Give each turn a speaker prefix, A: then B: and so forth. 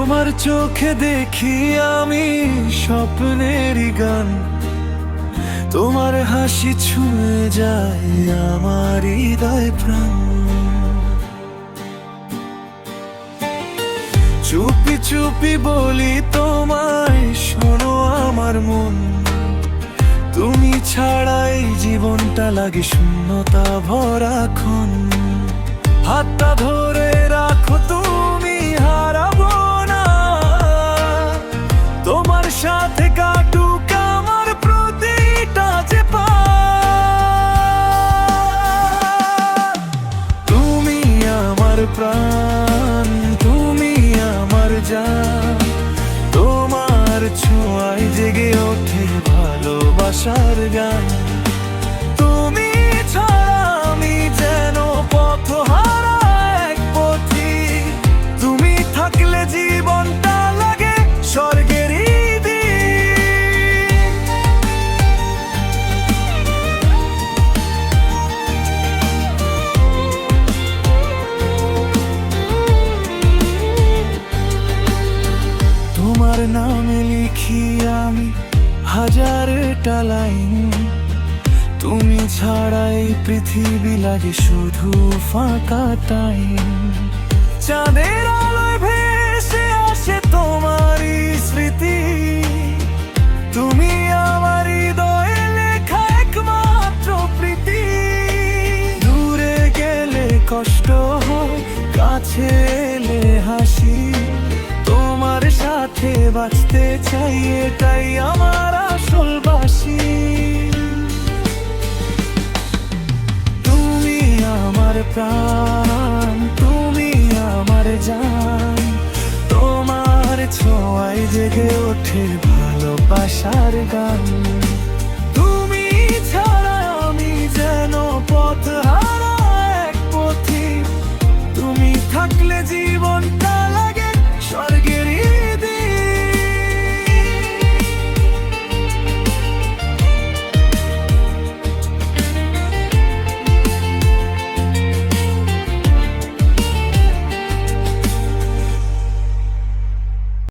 A: তোমার চোখে দেখি আমি স্বপ্নেরই গান, তোমার হাসি ছুঁয়ে যায় আমার হৃদয় প্রাণ। চুপি চুপি বলি তোমায়, শোনো আমার মন, তুমি ছাড়াই জীবনটা লাগে শূন্যতা ভরাক্ষণ। হাতটা ধরে রাখো তুমি, হারাবো না, তোমার সাথে কাটুক আমার প্রতিটা যে পার। তুমি আমার প্রাণ, তুমি আমার জান, তোমার ছোঁয়ায় জেগে ওঠে ভালোবাসার গান। তুমি ছাড়া আমি যেন পথহারা এক পথিক, তুমি থাকলে জীবনটা লাগে স্বর্গেরই দিক। তোমার নামে লিখি আমি হাজারটা লাইন, তুমি ছাড়াই পৃথিবী লাগে শুধু ফাঁকা টাইম। চাঁদের আলোয় ভেসে আসে তোমারই স্মৃতি, তুমি আমার হৃদয়ে লেখা একমাত্র প্রীতি। দূরে গেলে কষ্ট হয়, কাছে এলে হাসি, তোমার সাথে বাঁচতে চাই, এটাই আমার আসল বাসি। তুমি আমার প্রাণ, তুমি আমার জান, তোমার ছোঁয়ায় জেগে ওঠে ভালোবাসার গান।